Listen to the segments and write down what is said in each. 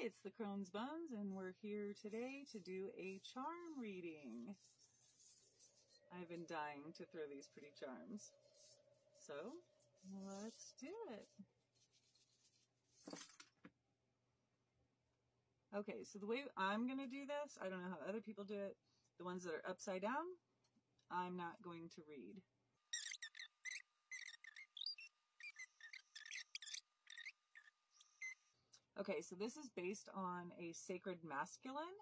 Hi, it's the Crohn's Bones, and we're here today to do a charm reading. I've been dying to throw these pretty charms. So, let's do it. Okay, so the way I'm going to do this, I don't know how other people do it. The ones that are upside down, I'm not going to read. Okay, so this is based on a sacred masculine.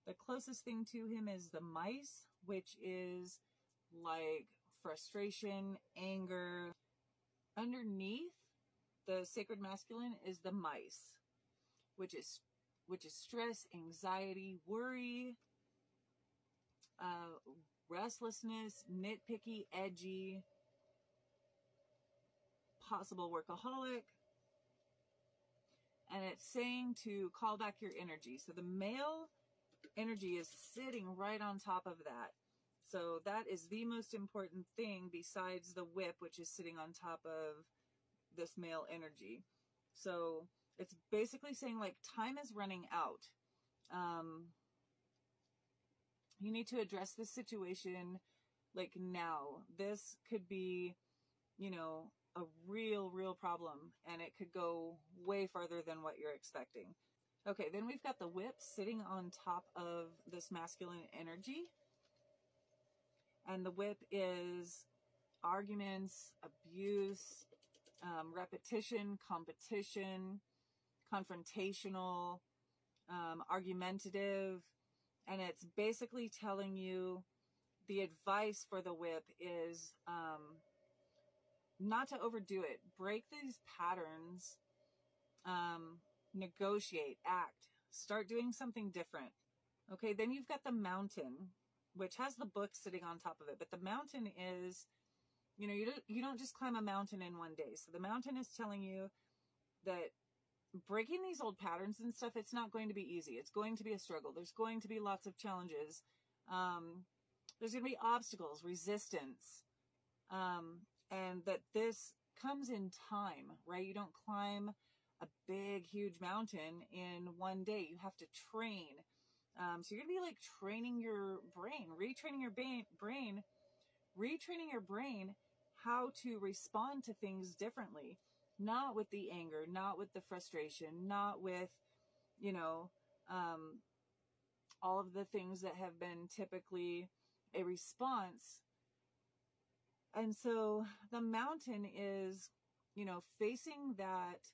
The closest thing to him is the mice, which is like frustration, anger. Underneath the sacred masculine is the mice, which is stress, anxiety, worry, restlessness, nitpicky, edgy, possible workaholic. And it's saying to call back your energy. So the male energy is sitting right on top of that. So that is the most important thing besides the whip, which is sitting on top of this male energy. So it's basically saying like time is running out. You need to address this situation like now. This could be, you know, a real problem, and it could go way farther than what you're expecting. Okay, then we've got the whip sitting on top of this masculine energy. And the whip is arguments, abuse, repetition, competition, confrontational, argumentative. And it's basically telling you the advice for the whip is not to overdo it. Break these patterns, negotiate, act, start doing something different. Okay, then you've got the mountain, which has the book sitting on top of it. But the mountain is, you know, you don't just climb a mountain in one day. So the mountain is telling you that breaking these old patterns and stuff, it's not going to be easy. It's going to be a struggle. There's going to be lots of challenges. There's going to be obstacles, resistance, and that this comes in time, right? You don't climb a big, huge mountain in one day. You have to train. So you're going to be like training your brain, retraining your brain how to respond to things differently. Not with the anger, not with the frustration, not with, you know, all of the things that have been typically a response. And so the mountain is, you know, facing that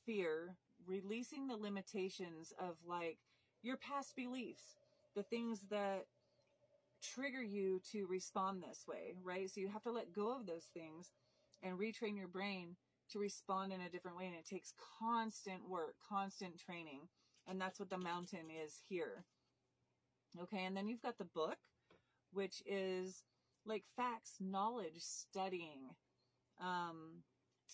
fear, releasing the limitations of like your past beliefs, the things that trigger you to respond this way, right? So you have to let go of those things and retrain your brain to respond in a different way. And it takes constant work, constant training. And that's what the mountain is here. Okay. And then you've got the book, which is like facts, knowledge, studying,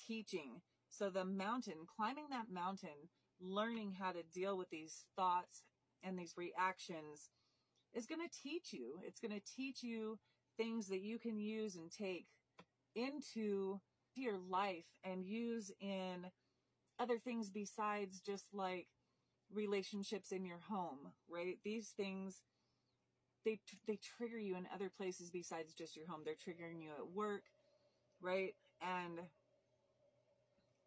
teaching. So the mountain, climbing that mountain, learning how to deal with these thoughts and these reactions is going to teach you. It's going to teach you things that you can use and take into your life and use in other things besides just like relationships in your home, right? These things, they trigger you in other places besides just your home. They're triggering you at work, right? And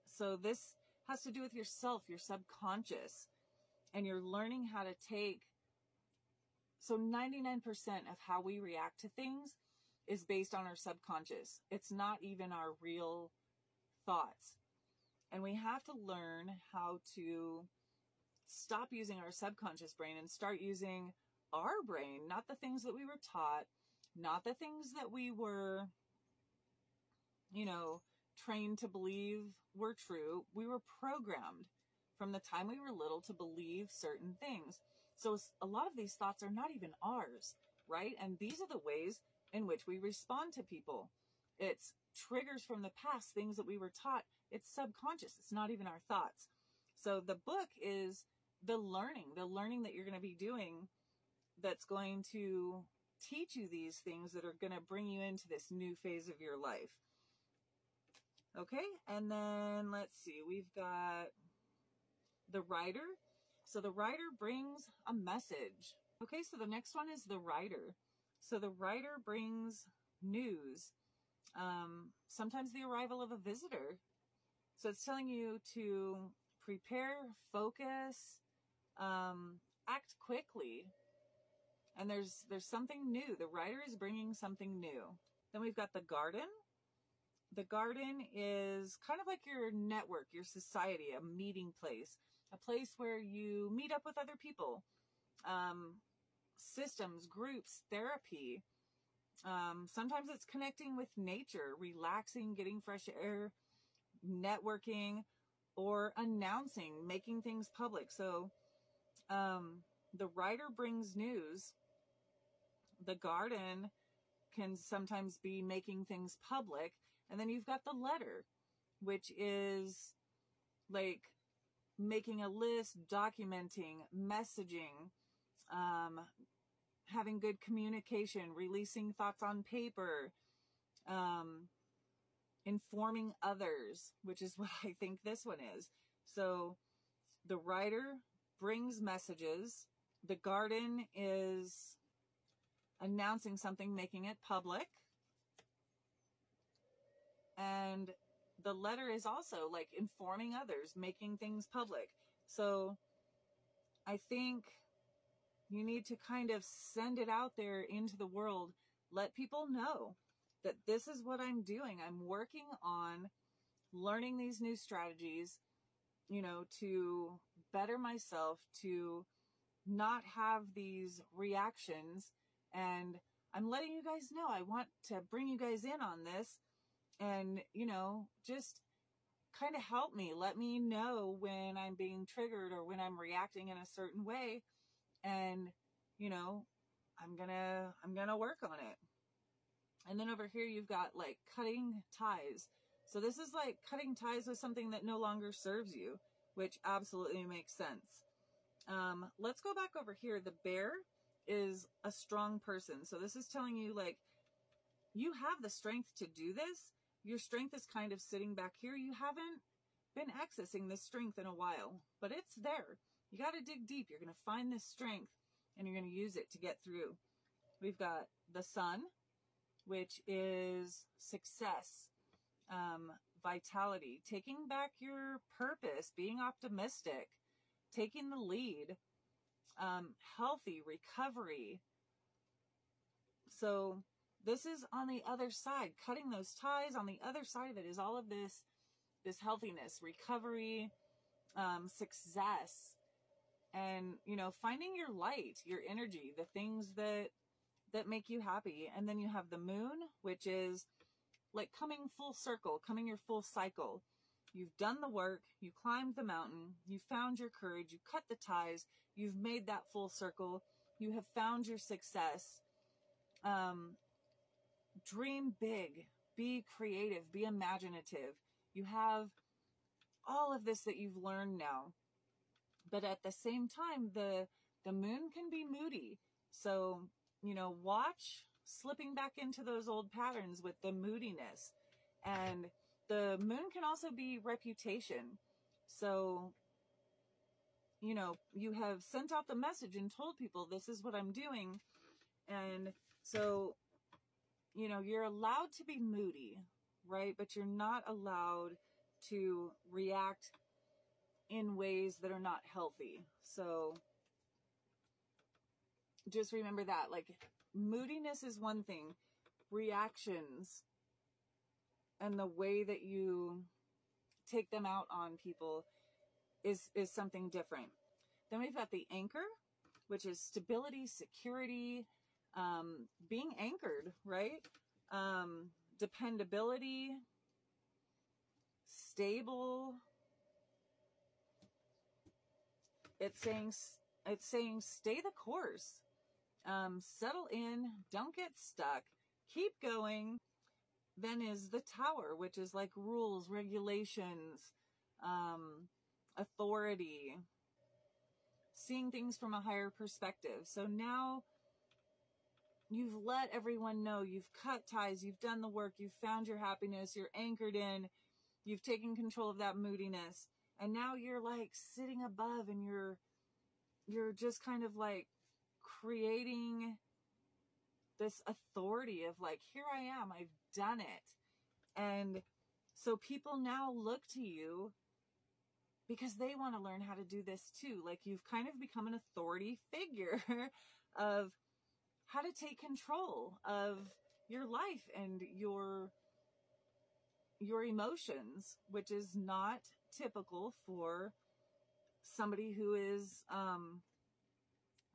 so this has to do with yourself, your subconscious, and you're learning how to take. So 99% of how we react to things is based on our subconscious. It's not even our real thoughts. And we have to learn how to stop using our subconscious brain and start using our brain, not the things that we were taught, not the things that we were, you know, trained to believe were true. We were programmed from the time we were little to believe certain things. So a lot of these thoughts are not even ours, right? And these are the ways in which we respond to people. It's triggers from the past, things that we were taught. It's subconscious. It's not even our thoughts. So the book is the learning that you're going to be doing that's going to teach you these things that are going to bring you into this new phase of your life. Okay, and then let's see, we've got the rider. So the rider brings a message. Okay, so the next one is the rider. So the rider brings news. Sometimes the arrival of a visitor. So it's telling you to prepare, focus, act quickly. And there's something new. The rider is bringing something new. Then we've got the garden. The garden is kind of like your network, your society, a meeting place, a place where you meet up with other people, systems, groups, therapy. Sometimes it's connecting with nature, relaxing, getting fresh air, networking, or announcing, making things public. So the writer brings news. The garden can sometimes be making things public. And then you've got the letter, which is like making a list, documenting, messaging, having good communication, releasing thoughts on paper, informing others, which is what I think this one is. So the writer brings messages. The garden is announcing something, making it public. And the letter is also like informing others, making things public. So I think you need to kind of send it out there into the world. Let people know that this is what I'm doing. I'm working on learning these new strategies, to better myself, to not have these reactions. And I'm letting you guys know, I want to bring you guys in on this and, just kind of help me. Let me know when I'm being triggered or when I'm reacting in a certain way. And, I'm gonna work on it. And then over here, you've got like cutting ties. So this is like cutting ties with something that no longer serves you, which absolutely makes sense. Let's go back over here. The bear is a strong person. So this is telling you like, you have the strength to do this. Your strength is kind of sitting back here. You haven't been accessing this strength in a while, but it's there. You got to dig deep. You're going to find this strength and you're going to use it to get through. We've got the sun, which is success, vitality, taking back your purpose, being optimistic, taking the lead, healthy, recovery. So this is on the other side, cutting those ties. On the other side of it is all of this healthiness, recovery, success, and, finding your light, your energy, the things that make you happy. And then you have the moon, which is like coming full circle, coming your full cycle. You've done the work, you climbed the mountain, you found your courage, you cut the ties, you've made that full circle, you have found your success. Dream big, be creative, be imaginative. You have all of this that you've learned now. But at the same time, the moon can be moody. So, watch slipping back into those old patterns with the moodiness. And the moon can also be reputation. So, you have sent out the message and told people this is what I'm doing. And so, you're allowed to be moody, right? But you're not allowed to react in ways that are not healthy. So just remember that, like, moodiness is one thing. Reactions and the way that you take them out on people is something different. Then we've got the anchor, which is stability, security, being anchored, right? Dependability, stable. It's saying stay the course, settle in, don't get stuck, keep going. Then is the tower, which is like rules, regulations, authority, seeing things from a higher perspective. So now you've let everyone know, you've cut ties, you've done the work, you've found your happiness, you're anchored in, you've taken control of that moodiness. And now you're like sitting above and you're just kind of like creating this authority of like, here I am, I've done it. And so people now look to you because they want to learn how to do this too. Like, you've kind of become an authority figure of how to take control of your life and your emotions, which is not typical for somebody who is,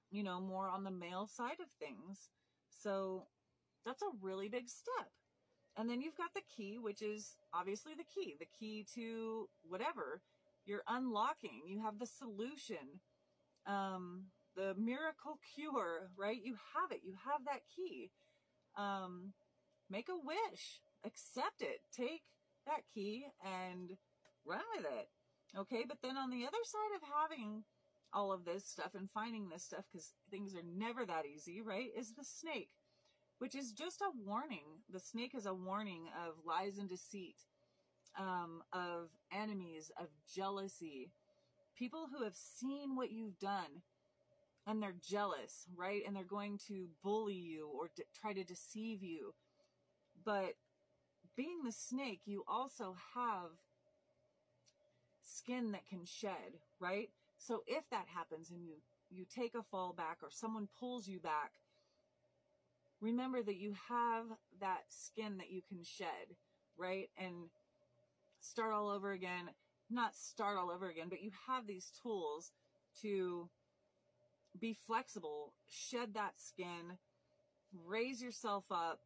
you know, more on the male side of things. So that's a really big step. And then you've got the key, which is obviously the key to whatever you're unlocking. You have the solution, the miracle cure, right? You have it. You have that key. Make a wish, accept it, take that key and run with it. Okay. But then on the other side of having all of this stuff and finding this stuff, because things are never that easy, right, is the snake, which is just a warning. The snake is a warning of lies and deceit, of enemies, of jealousy, people who have seen what you've done and they're jealous, right? And they're going to bully you or try to deceive you. But being the snake, you also have skin that can shed, right? So if that happens and you take a fall back or someone pulls you back, remember that you have that skin that you can shed, right? And start all over again. Not start all over again, but you have these tools to be flexible, shed that skin, raise yourself up,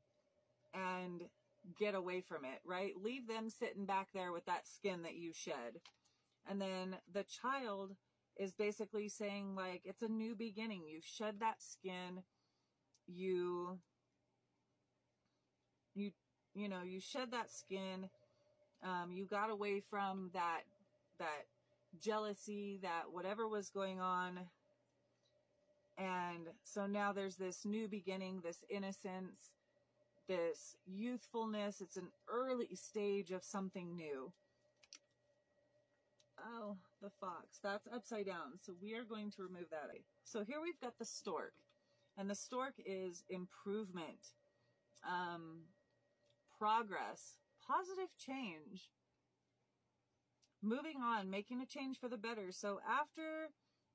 and get away from it, right? Leave them sitting back there with that skin that you shed. And then the child is basically saying, like, it's a new beginning. You shed that skin. You shed that skin. You got away from that jealousy, that whatever was going on. And so now there's this new beginning, this innocence, this youthfulness. It's an early stage of something new. Oh, the fox. That's upside down. So we are going to remove that. So here we've got the stork. And the stork is improvement, progress, positive change, moving on, making a change for the better. So after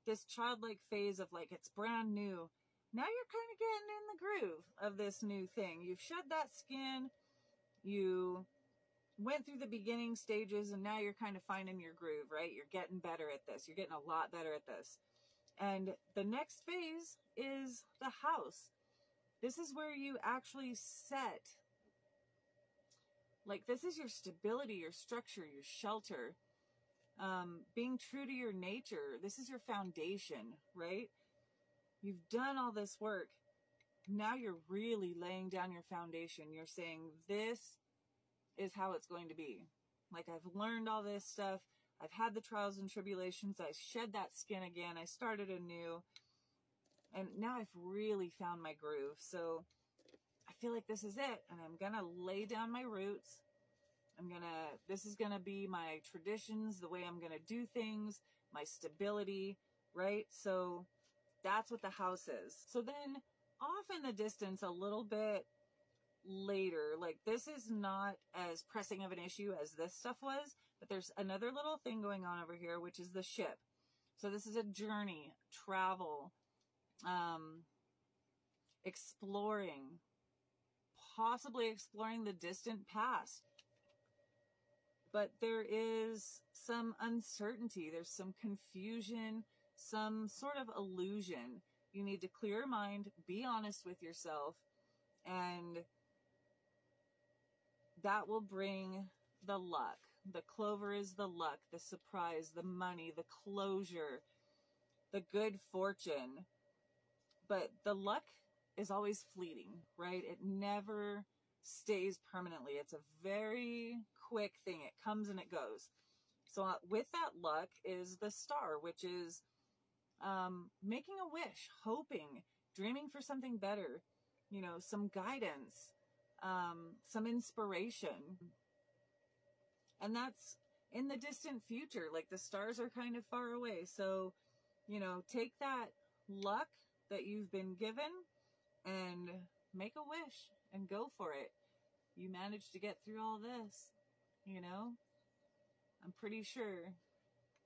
this childlike phase of like, it's brand new, now you're kind of getting in the groove of this new thing. You've shed that skin, you went through the beginning stages, and now you're kind of finding your groove, right? You're getting better at this. You're getting a lot better at this. And the next phase is the house. This is where you actually set, like, this is your stability, your structure, your shelter, being true to your nature. This is your foundation, right? You've done all this work. Now you're really laying down your foundation. You're saying, this is how it's going to be. Like, I've learned all this stuff. I've had the trials and tribulations. I shed that skin again. I started anew. And now I've really found my groove. So I feel like this is it. And I'm going to lay down my roots. This is going to be my traditions, the way I'm going to do things, my stability, right? So that's what the house is. So then off in the distance a little bit later, like, this is not as pressing of an issue as this stuff was, but there's another little thing going on over here, which is the ship. So this is a journey, travel, exploring, possibly exploring the distant past. But there is some uncertainty, there's some confusion, some sort of illusion. You need to clear your mind, be honest with yourself, and that will bring the luck. The clover is the luck, the surprise, the money, the closure, the good fortune. But the luck is always fleeting, right? It never stays permanently. It's a very quick thing. It comes and it goes. So with that luck is the star, which is making a wish, hoping, dreaming for something better, some guidance, some inspiration. And that's in the distant future. Like the stars are kind of far away. So, you know, take that luck that you've been given and make a wish and go for it. You managed to get through all this, you know? I'm pretty sure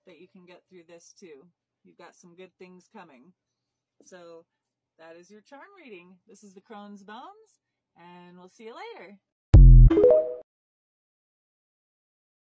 that you can get through this too. You've got some good things coming. So that is your charm reading. This is the Crone's Bones, and we'll see you later.